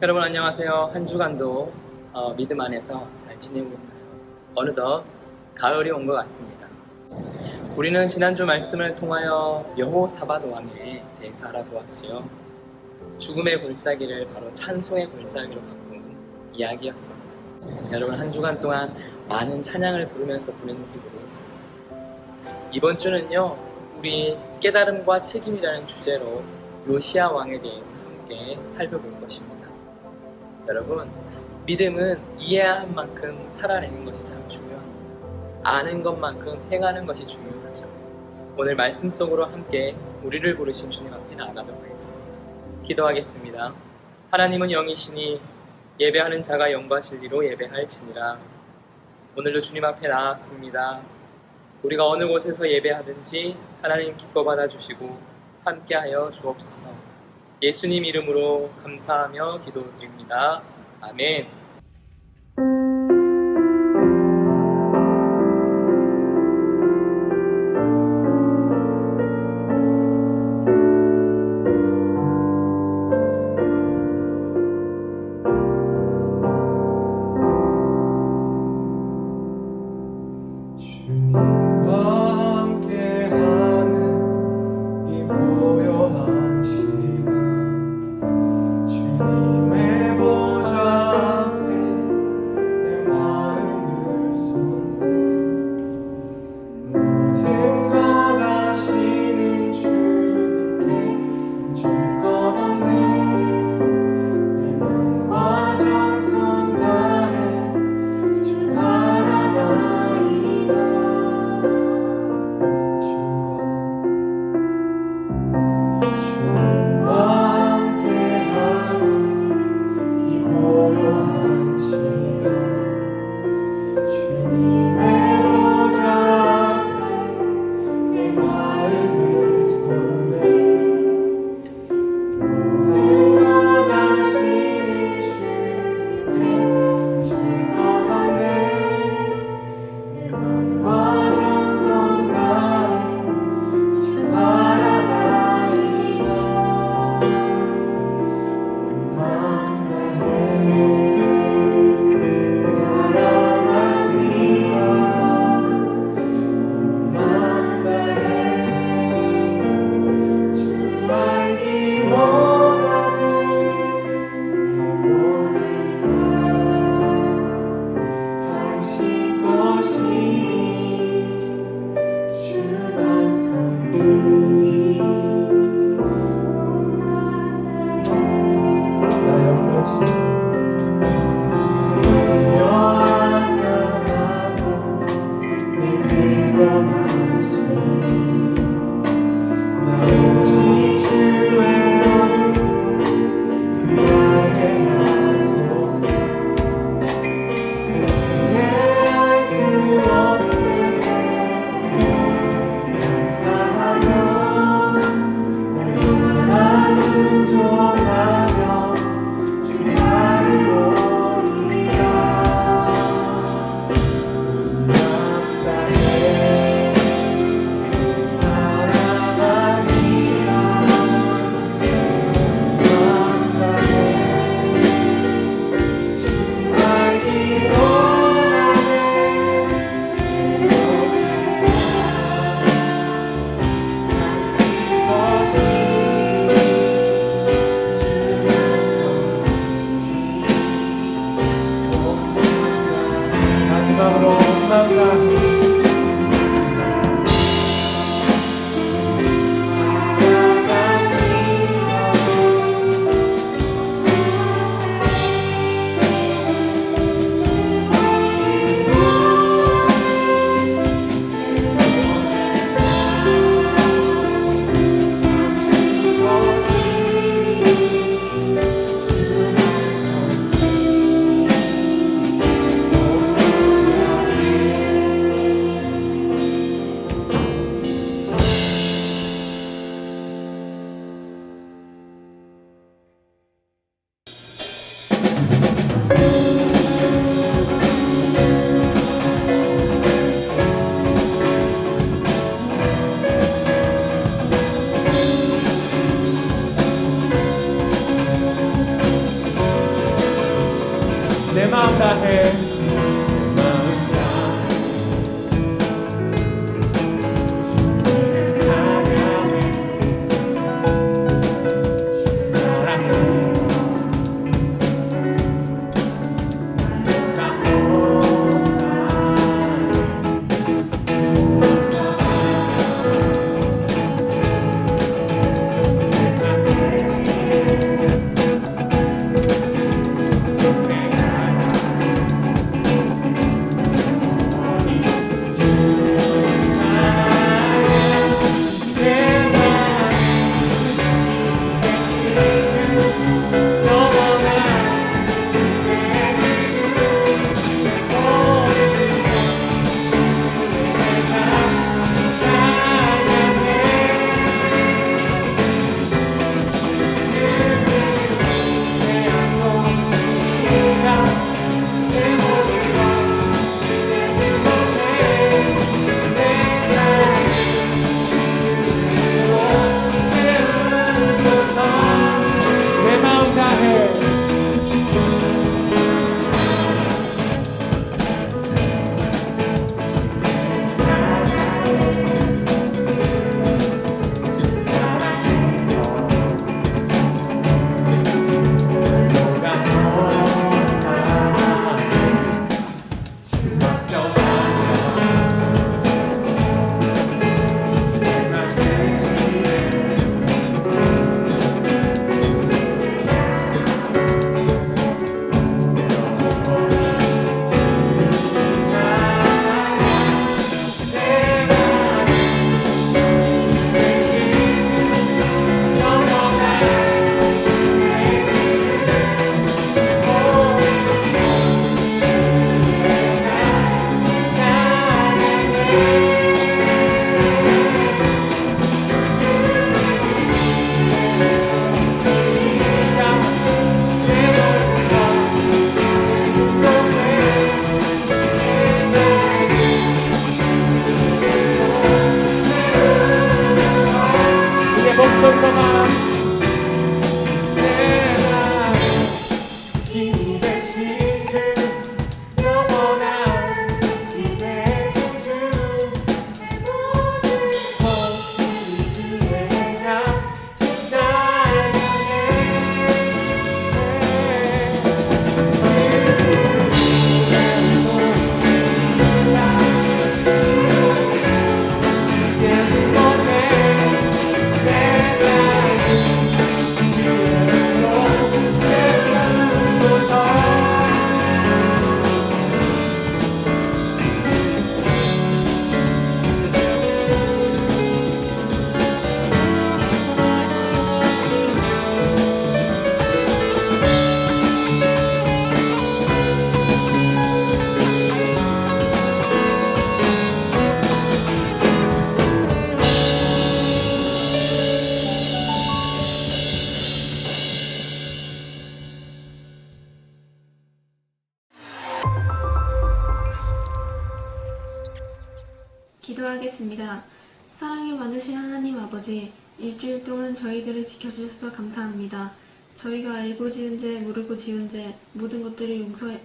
여러분 안녕하세요. 한 주간도 믿음 안에서 잘 지내고 있나요? 어느덧 가을이 온 것 같습니다. 우리는 지난주 말씀을 통하여 여호사밧 왕에 대해서 알아보았지요. 죽음의 골짜기를 바로 찬송의 골짜기로 바꾼 이야기였습니다. 여러분 한 주간 동안 많은 찬양을 부르면서 보냈는지 모르겠습니다. 이번 주는요, 우리 깨달음과 책임이라는 주제로 요시야 왕에 대해서 함께 살펴볼 것입니다. 여러분, 믿음은 이해한 만큼 살아내는 것이 참 중요합니다. 아는 것만큼 행하는 것이 중요하죠. 오늘 말씀 속으로 함께 우리를 부르신 주님 앞에 나아가도록 하겠습니다. 기도하겠습니다. 하나님은 영이시니 예배하는 자가 영과 진리로 예배할지니라. 오늘도 주님 앞에 나왔습니다. 우리가 어느 곳에서 예배하든지 하나님 기뻐 받아주시고 함께하여 주옵소서. 예수님 이름으로 감사하며 기도드립니다. 아멘. 주님의 보좌 감사합니다. 사랑이 많으신 하나님 아버지, 일주일 동안 저희들을 지켜주셔서 감사합니다. 저희가 알고 지은 죄, 모르고 지은 죄, 모든 것들을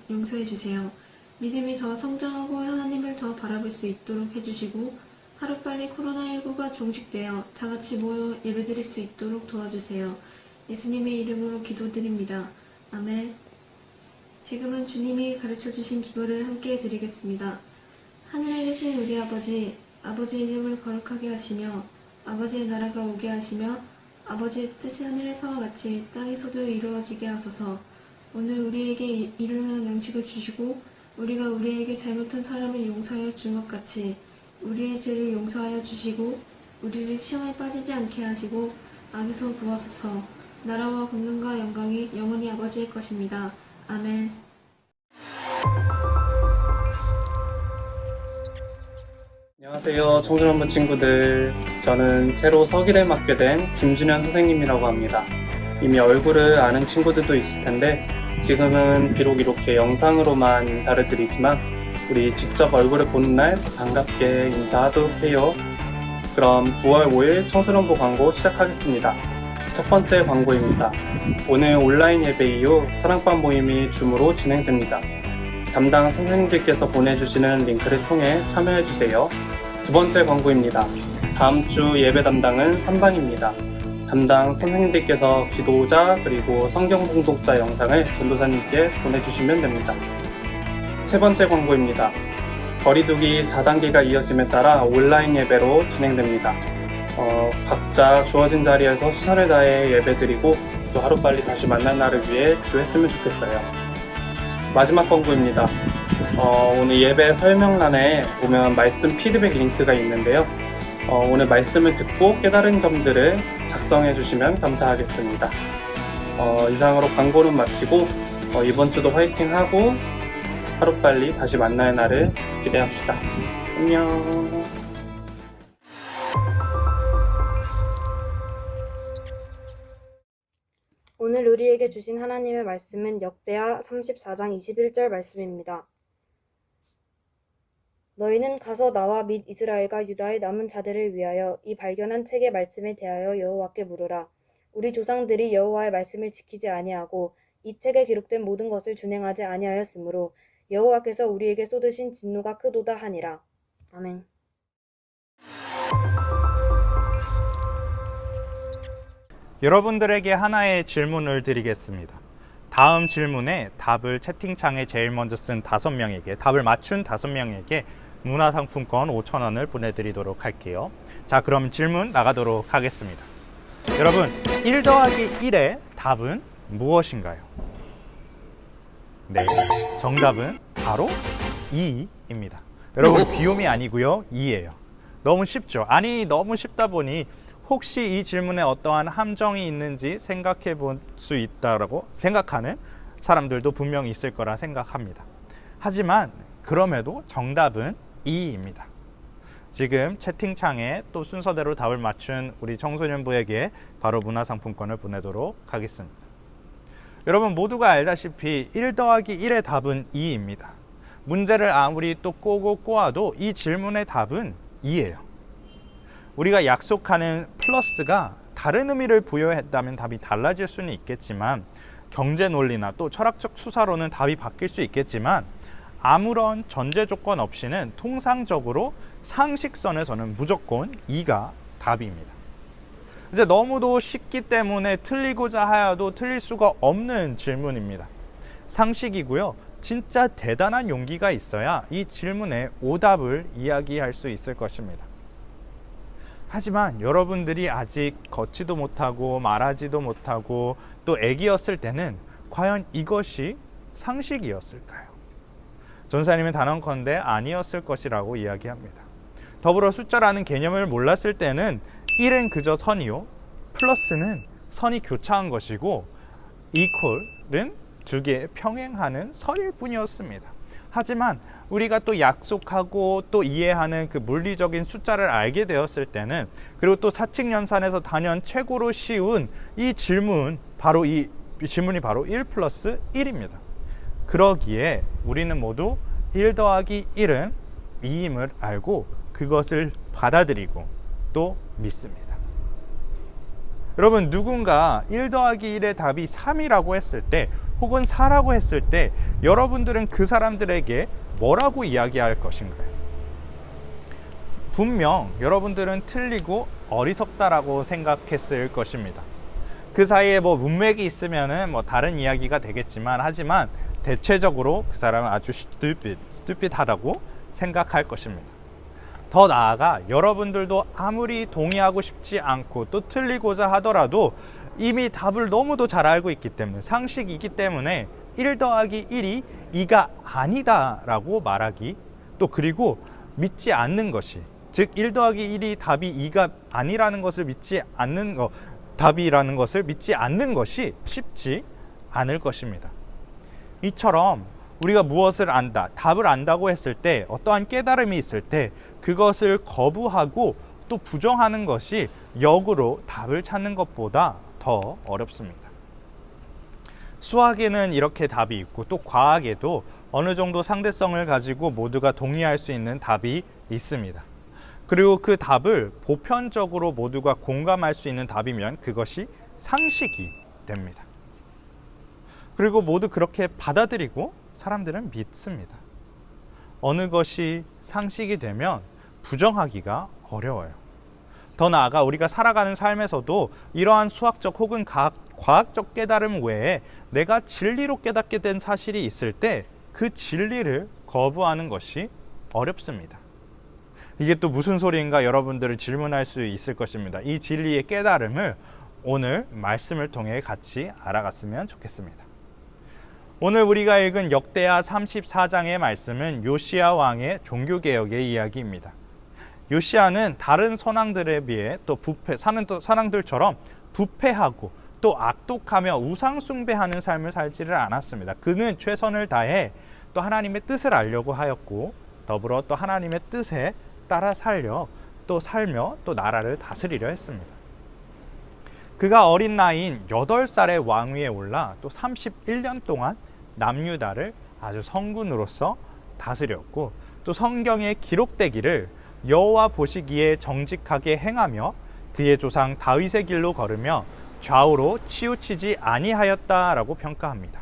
용서해 주세요. 믿음이 더 성장하고 하나님을 더 바라볼 수 있도록 해주시고, 하루빨리 코로나19가 종식되어 다 같이 모여 예배드릴 수 있도록 도와주세요. 예수님의 이름으로 기도드립니다. 아멘. 지금은 주님이 가르쳐주신 기도를 함께 드리겠습니다. 하늘에 계신 우리 아버지, 아버지의 이름을 거룩하게 하시며 아버지의 나라가 오게 하시며 아버지의 뜻이 하늘에서와 같이 땅에서도 이루어지게 하소서. 오늘 우리에게 일용할 양식을 주시고 우리가 우리에게 잘못한 사람을 용서하여 준 것 같이 우리의 죄를 용서하여 주시고 우리를 시험에 빠지지 않게 하시고 악에서 구하소서. 나라와 권능과 영광이 영원히 아버지의 것입니다. 아멘. 안녕하세요, 청소년부 친구들. 저는 새로 서기를 맡게 된 김준현 선생님이라고 합니다. 이미 얼굴을 아는 친구들도 있을 텐데 지금은 비록 이렇게 영상으로만 인사를 드리지만 우리 직접 얼굴을 보는 날 반갑게 인사하도록 해요. 그럼 9월 5일 청소년부 광고 시작하겠습니다. 첫 번째 광고입니다. 오늘 온라인 예배 이후 사랑방 모임이 줌으로 진행됩니다. 담당 선생님들께서 보내주시는 링크를 통해 참여해주세요. 두 번째 광고입니다. 다음 주 예배 담당은 3반입니다. 담당 선생님들께서 기도자 그리고 성경 봉독자 영상을 전도사님께 보내주시면 됩니다. 세 번째 광고입니다. 거리두기 4단계가 이어짐에 따라 온라인 예배로 진행됩니다. 각자 주어진 자리에서 최선을 다해 예배드리고 또 하루빨리 다시 만날 날을 위해 기도했으면 좋겠어요. 마지막 광고입니다. 오늘 예배 설명란에 보면 말씀 피드백 링크가 있는데요. 오늘 말씀을 듣고 깨달은 점들을 작성해 주시면 감사하겠습니다. 이상으로 광고는 마치고 이번 주도 화이팅하고 하루빨리 다시 만날 날을 기대합시다. 안녕. 오늘 우리에게 주신 하나님의 말씀은 역대하 34장 21절 말씀입니다. 너희는 가서 나와 및 이스라엘과 유다의 남은 자들을 위하여 이 발견한 책의 말씀에 대하여 여호와께 물으라. 우리 조상들이 여호와의 말씀을 지키지 아니하고 이 책에 기록된 모든 것을 준행하지 아니하였으므로 여호와께서 우리에게 쏟으신 진노가 크도다 하니라. 아멘. 여러분들에게 하나의 질문을 드리겠습니다. 다음 질문에 답을 채팅창에 제일 먼저 쓴 5명에게, 답을 맞춘 5명에게 문화상품권 5,000원을 보내드리도록 할게요. 자, 그럼 질문 나가도록 하겠습니다. 여러분, 1 더하기 1의 답은 무엇인가요? 네, 정답은 바로 2입니다. 여러분, 비움이 아니고요, 2예요. 너무 쉽죠? 아니, 너무 쉽다 보니 혹시 이 질문에 어떠한 함정이 있는지 생각해 볼 수 있다고 생각하는 사람들도 분명히 있을 거라 생각합니다. 하지만 그럼에도 정답은 2입니다. 지금 채팅창에 또 순서대로 답을 맞춘 우리 청소년부에게 바로 문화상품권을 보내도록 하겠습니다. 여러분 모두가 알다시피 1 더하기 1의 답은 2입니다. 문제를 아무리 또 꼬고 꼬아도 이 질문의 답은 2예요. 우리가 약속하는 플러스가 다른 의미를 부여했다면 답이 달라질 수는 있겠지만 경제 논리나 또 철학적 수사로는 답이 바뀔 수 있겠지만 아무런 전제 조건 없이는 통상적으로 상식선에서는 무조건 2가 답입니다. 이제 너무도 쉽기 때문에 틀리고자 하여도 틀릴 수가 없는 질문입니다. 상식이고요. 진짜 대단한 용기가 있어야 이 질문의 오답을 이야기할 수 있을 것입니다. 하지만 여러분들이 아직 걷지도 못하고 말하지도 못하고 또 애기였을 때는 과연 이것이 상식이었을까요? 전사님은 단언컨대 아니었을 것이라고 이야기합니다. 더불어 숫자라는 개념을 몰랐을 때는 1은 그저 선이요, 플러스는 선이 교차한 것이고 이퀄은 두 개 평행하는 선일 뿐이었습니다. 하지만 우리가 또 약속하고 또 이해하는 그 물리적인 숫자를 알게 되었을 때는, 그리고 또 사칙연산에서 단연 최고로 쉬운 이 질문이 바로 1 플러스 1입니다. 그러기에 우리는 모두 1 더하기 1은 2임을 알고 그것을 받아들이고 또 믿습니다. 여러분, 누군가 1 더하기 1의 답이 3이라고 했을 때 혹은 4라고 했을 때 여러분들은 그 사람들에게 뭐라고 이야기할 것인가요? 분명 여러분들은 틀리고 어리석다라고 생각했을 것입니다. 그 사이에 뭐 문맥이 있으면은 뭐 다른 이야기가 되겠지만, 하지만 대체적으로 그 사람은 아주 stupid하다고 생각할 것입니다. 더 나아가 여러분들도 아무리 동의하고 싶지 않고 또 틀리고자 하더라도 이미 답을 너무도 잘 알고 있기 때문에, 상식이기 때문에 1 더하기 1이 2가 아니다라고 말하기, 또 그리고 믿지 않는 것이, 즉 1 더하기 1이 답이 2가 아니라는 것을 믿지 않는 것, 답이라는 것을 믿지 않는 것이 쉽지 않을 것입니다. 이처럼 우리가 무엇을 안다, 답을 안다고 했을 때, 어떠한 깨달음이 있을 때 그것을 거부하고 또 부정하는 것이 역으로 답을 찾는 것보다 더 어렵습니다. 수학에는 이렇게 답이 있고, 또 과학에도 어느 정도 상대성을 가지고 모두가 동의할 수 있는 답이 있습니다. 그리고 그 답을 보편적으로 모두가 공감할 수 있는 답이면 그것이 상식이 됩니다. 그리고 모두 그렇게 받아들이고 사람들은 믿습니다. 어느 것이 상식이 되면 부정하기가 어려워요. 더 나아가 우리가 살아가는 삶에서도 이러한 수학적 혹은 과학적 깨달음 외에 내가 진리로 깨닫게 된 사실이 있을 때 그 진리를 거부하는 것이 어렵습니다. 이게 또 무슨 소리인가 여러분들을 질문할 수 있을 것입니다. 이 진리의 깨달음을 오늘 말씀을 통해 같이 알아갔으면 좋겠습니다. 오늘 우리가 읽은 역대하 34장의 말씀은 요시야 왕의 종교개혁의 이야기입니다. 요시야는 다른 선왕들에 비해 또 선왕들처럼 부패하고 또 악독하며 우상 숭배하는 삶을 살지를 않았습니다. 그는 최선을 다해 또 하나님의 뜻을 알려고 하였고, 더불어 또 하나님의 뜻에 따라 살며 또 나라를 다스리려 했습니다. 그가 어린 나이인 8살의 왕위에 올라 또 31년 동안 남유다를 아주 성군으로서 다스렸고, 또 성경에 기록되기를 여호와 보시기에 정직하게 행하며 그의 조상 다윗의 길로 걸으며 좌우로 치우치지 아니하였다라고 평가합니다.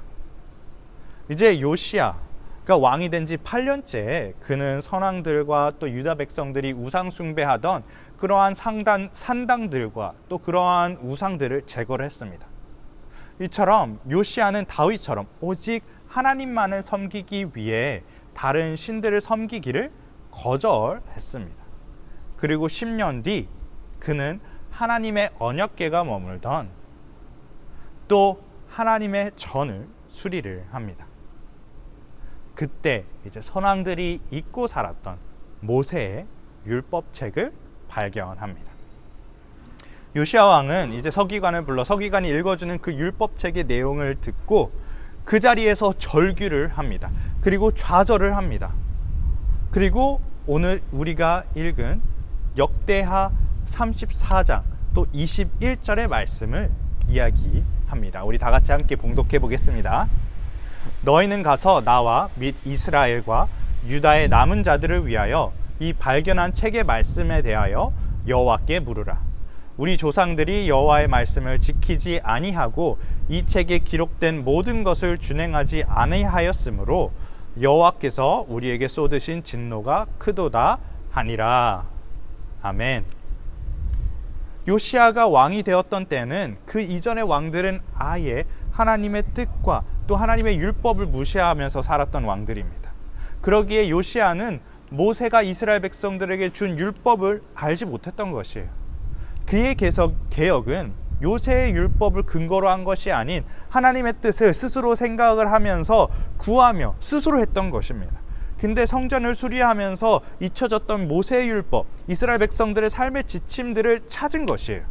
이제 요시야가 왕이 된 지 8년째 그는 선왕들과 또 유다 백성들이 우상 숭배하던 그러한 산당들과 또 그러한 우상들을 제거를 했습니다. 이처럼 요시야는 다윗처럼 오직 하나님만을 섬기기 위해 다른 신들을 섬기기를 거절했습니다. 그리고 10년 뒤 그는 하나님의 언약궤가 머물던 또 하나님의 전을 수리를 합니다. 그때 이제 선왕들이 잊고 살았던 모세의 율법책을 발견합니다. 요시야 왕은 이제 서기관을 불러 서기관이 읽어주는 그 율법책의 내용을 듣고 그 자리에서 절규를 합니다. 그리고 좌절을 합니다. 그리고 오늘 우리가 읽은 역대하 34장 또 21절의 말씀을 이야기합니다. 우리 다 같이 함께 봉독해 보겠습니다. 너희는 가서 나와 및 이스라엘과 유다의 남은 자들을 위하여 이 발견한 책의 말씀에 대하여 여호와께 물으라. 우리 조상들이 여호와의 말씀을 지키지 아니하고 이 책에 기록된 모든 것을 준행하지 아니하였으므로 여호와께서 우리에게 쏟으신 진노가 크도다 하니라. 아멘. 요시야가 왕이 되었던 때는 그 이전의 왕들은 아예 하나님의 뜻과 또 하나님의 율법을 무시하면서 살았던 왕들입니다. 그러기에 요시야는 모세가 이스라엘 백성들에게 준 율법을 알지 못했던 것이에요. 그의 개혁은 요새의 율법을 근거로 한 것이 아닌 하나님의 뜻을 스스로 생각을 하면서 구하며 스스로 했던 것입니다. 근데 성전을 수리하면서 잊혀졌던 모세의 율법, 이스라엘 백성들의 삶의 지침들을 찾은 것이에요.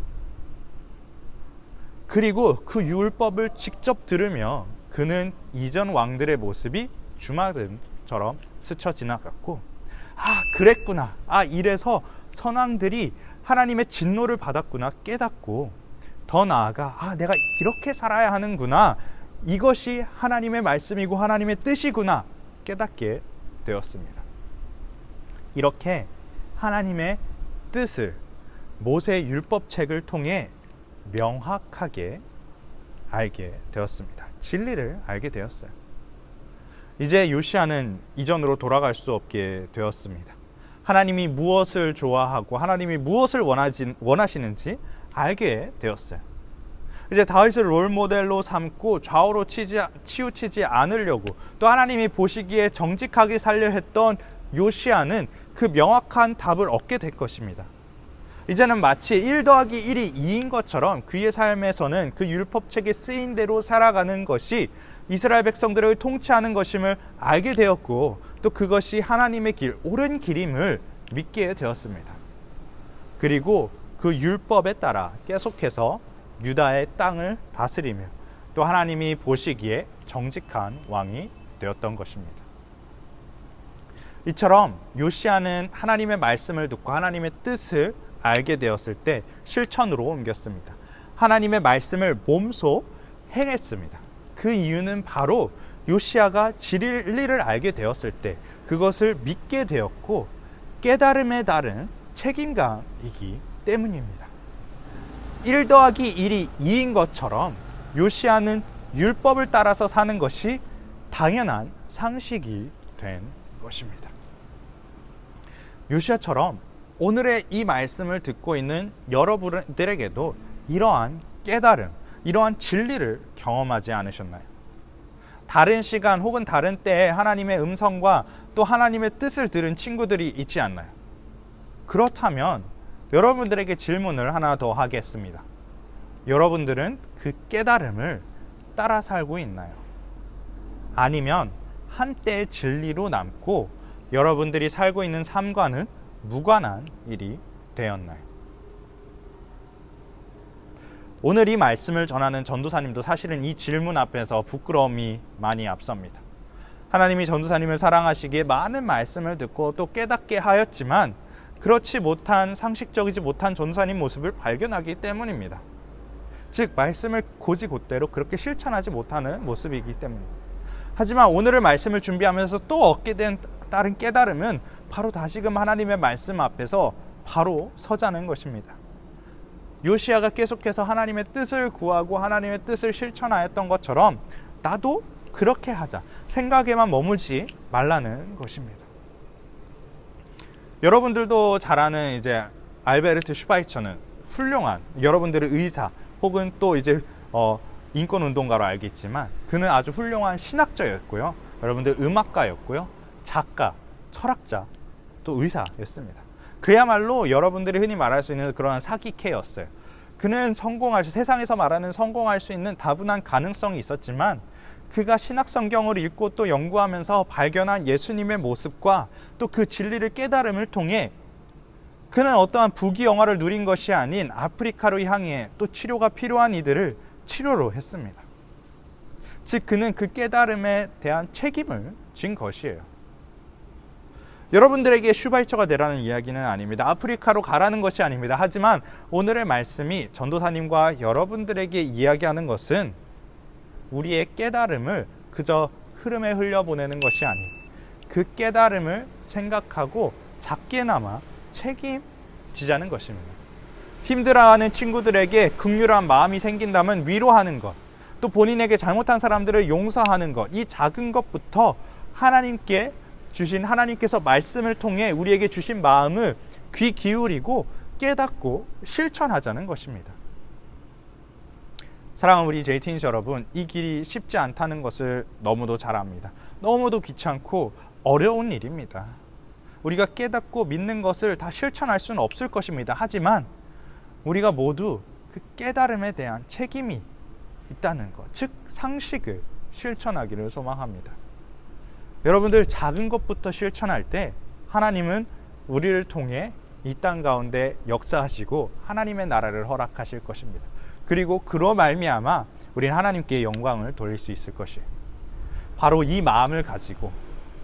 그리고 그 율법을 직접 들으며 그는 이전 왕들의 모습이 주마등처럼 스쳐 지나갔고, 그랬구나, 이래서 선왕들이 하나님의 진노를 받았구나 깨닫고, 더 나아가 내가 이렇게 살아야 하는구나, 이것이 하나님의 말씀이고 하나님의 뜻이구나 깨닫게 되었습니다. 이렇게 하나님의 뜻을 모세 율법책을 통해 명확하게 알게 되었습니다. 진리를 알게 되었어요. 이제 요시야는 이전으로 돌아갈 수 없게 되었습니다. 하나님이 무엇을 좋아하고 하나님이 무엇을 원하시는지 알게 되었어요. 이제 다윗을 롤모델로 삼고 좌우로 치우치지 않으려고, 또 하나님이 보시기에 정직하게 살려 했던 요시야는 그 명확한 답을 얻게 될 것입니다. 이제는 마치 1 더하기 1이 2인 것처럼 그의 삶에서는 그 율법책에 쓰인 대로 살아가는 것이 이스라엘 백성들을 통치하는 것임을 알게 되었고, 또 그것이 하나님의 길, 옳은 길임을 믿게 되었습니다. 그리고 그 율법에 따라 계속해서 유다의 땅을 다스리며 또 하나님이 보시기에 정직한 왕이 되었던 것입니다. 이처럼 요시야는 하나님의 말씀을 듣고 하나님의 뜻을 알게 되었을 때 실천으로 옮겼습니다. 하나님의 말씀을 몸소 행했습니다. 그 이유는 바로 요시야가 진리를 알게 되었을 때 그것을 믿게 되었고 깨달음에 따른 책임감이기 때문입니다. 1 더하기 1이 2인 것처럼 요시야는 율법을 따라서 사는 것이 당연한 상식이 된 것입니다. 요시야처럼 오늘의 이 말씀을 듣고 있는 여러분들에게도 이러한 깨달음, 이러한 진리를 경험하지 않으셨나요? 다른 시간 혹은 다른 때에 하나님의 음성과 또 하나님의 뜻을 들은 친구들이 있지 않나요? 그렇다면 여러분들에게 질문을 하나 더 하겠습니다. 여러분들은 그 깨달음을 따라 살고 있나요? 아니면 한때의 진리로 남고 여러분들이 살고 있는 삶과는 무관한 일이 되었나요? 오늘 이 말씀을 전하는 전도사님도 사실은 이 질문 앞에서 부끄러움이 많이 앞섭니다. 하나님이 전도사님을 사랑하시기에 많은 말씀을 듣고 또 깨닫게 하였지만 그렇지 못한, 상식적이지 못한 전도사님 모습을 발견하기 때문입니다. 즉 말씀을 곧이곧대로 그렇게 실천하지 못하는 모습이기 때문입니다. 하지만 오늘의 말씀을 준비하면서 또 얻게 된 다른 깨달음은 바로 다시금 하나님의 말씀 앞에서 바로 서자는 것입니다. 요시야가 계속해서 하나님의 뜻을 구하고 하나님의 뜻을 실천하였던 것처럼 나도 그렇게 하자, 생각에만 머물지 말라는 것입니다. 여러분들도 잘 아는 이제 알베르트 슈바이처는 훌륭한, 여러분들의 의사 혹은 또 이제 인권운동가로 알겠지만 그는 아주 훌륭한 신학자였고요, 여러분들 음악가였고요, 작가, 철학자, 또 의사였습니다. 그야말로 여러분들이 흔히 말할 수 있는 그러한 사기캐였어요. 그는 세상에서 말하는 성공할 수 있는 다분한 가능성이 있었지만 그가 신학 성경을 읽고 또 연구하면서 발견한 예수님의 모습과 또 그 진리를 깨달음을 통해 그는 어떠한 부귀영화를 누린 것이 아닌 아프리카로 향해 또 치료가 필요한 이들을 치료로 했습니다. 즉 그는 그 깨달음에 대한 책임을 진 것이에요. 여러분들에게 슈바이처가 되라는 이야기는 아닙니다. 아프리카로 가라는 것이 아닙니다. 하지만 오늘의 말씀이 전도사님과 여러분들에게 이야기하는 것은 우리의 깨달음을 그저 흐름에 흘려보내는 것이 아닌 그 깨달음을 생각하고 작게나마 책임지자는 것입니다. 힘들어하는 친구들에게 긍휼한 마음이 생긴다면 위로하는 것, 또 본인에게 잘못한 사람들을 용서하는 것, 이 작은 것부터 하나님께서 말씀을 통해 우리에게 주신 마음을 귀 기울이고 깨닫고 실천하자는 것입니다. 사랑하는 우리 JT인지 여러분, 이 길이 쉽지 않다는 것을 너무도 잘 압니다. 너무도 귀찮고 어려운 일입니다. 우리가 깨닫고 믿는 것을 다 실천할 수는 없을 것입니다. 하지만 우리가 모두 그 깨달음에 대한 책임이 있다는 것, 즉 상식을 실천하기를 소망합니다. 여러분들 작은 것부터 실천할 때 하나님은 우리를 통해 이 땅 가운데 역사하시고 하나님의 나라를 허락하실 것입니다. 그리고 그로 말미암아 우리는 하나님께 영광을 돌릴 수 있을 것이에요. 바로 이 마음을 가지고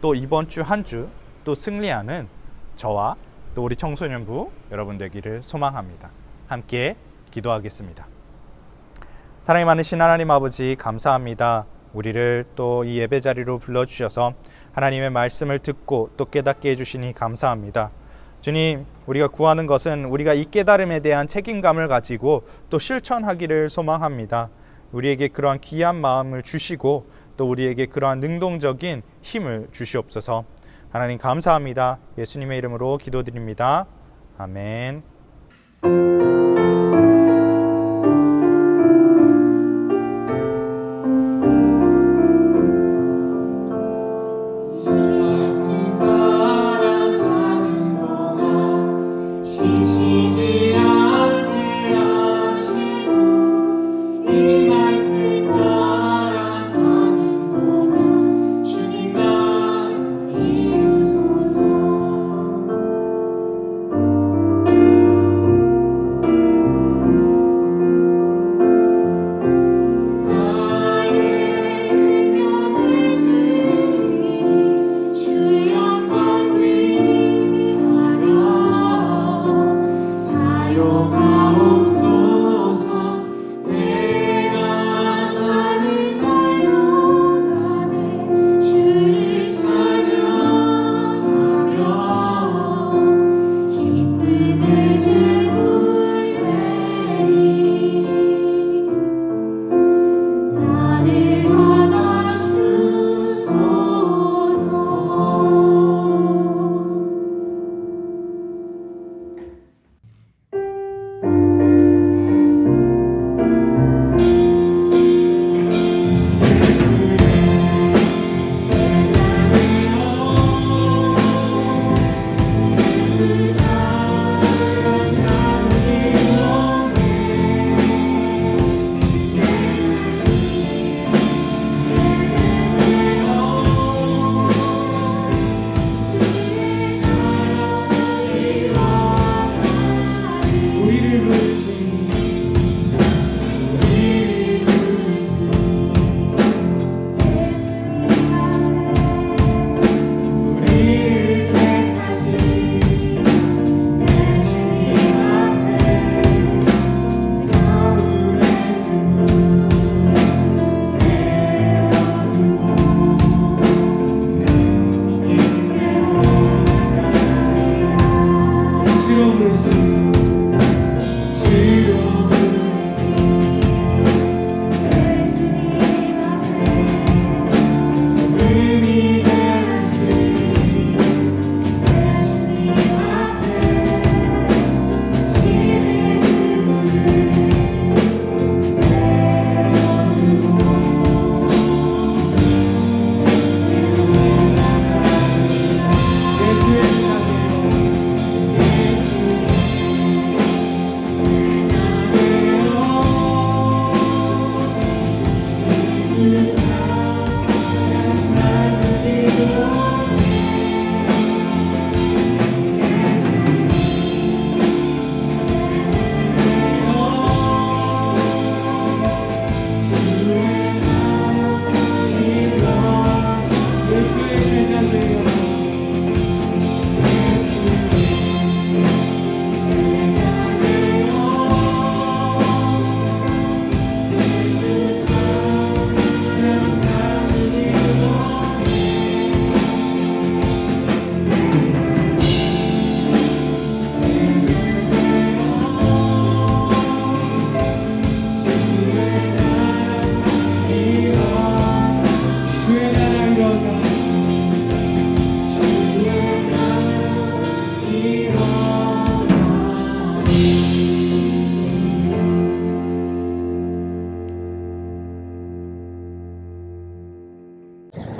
또 이번 주 한 주 또 승리하는 저와 또 우리 청소년부 여러분 되기를 소망합니다. 함께 기도하겠습니다. 사랑이 많으신 하나님 아버지, 감사합니다. 우리를 또 이 예배 자리로 불러주셔서 하나님의 말씀을 듣고 또 깨닫게 해주시니 감사합니다. 주님, 우리가 구하는 것은 우리가 이 깨달음에 대한 책임감을 가지고 또 실천하기를 소망합니다. 우리에게 그러한 귀한 마음을 주시고 또 우리에게 그러한 능동적인 힘을 주시옵소서. 하나님 감사합니다. 예수님의 이름으로 기도드립니다. 아멘.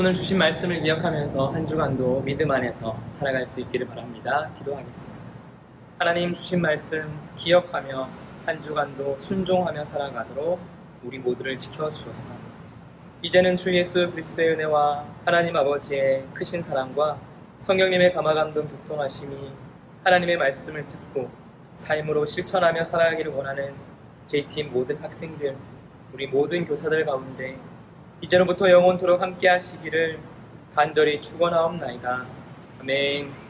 오늘 주신 말씀을 기억하면서 한 주간도 믿음 안에서 살아갈 수 있기를 바랍니다. 기도하겠습니다. 하나님 주신 말씀 기억하며 한 주간도 순종하며 살아가도록 우리 모두를 지켜주소서. 이제는 주 예수 그리스도의 은혜와 하나님 아버지의 크신 사랑과 성령님의 감화감동 교통하심이 하나님의 말씀을 듣고 삶으로 실천하며 살아가기를 원하는 JTM 모든 학생들, 우리 모든 교사들 가운데 이제로부터 영원토록 함께 하시기를 간절히 축원하옵나이다. 아멘.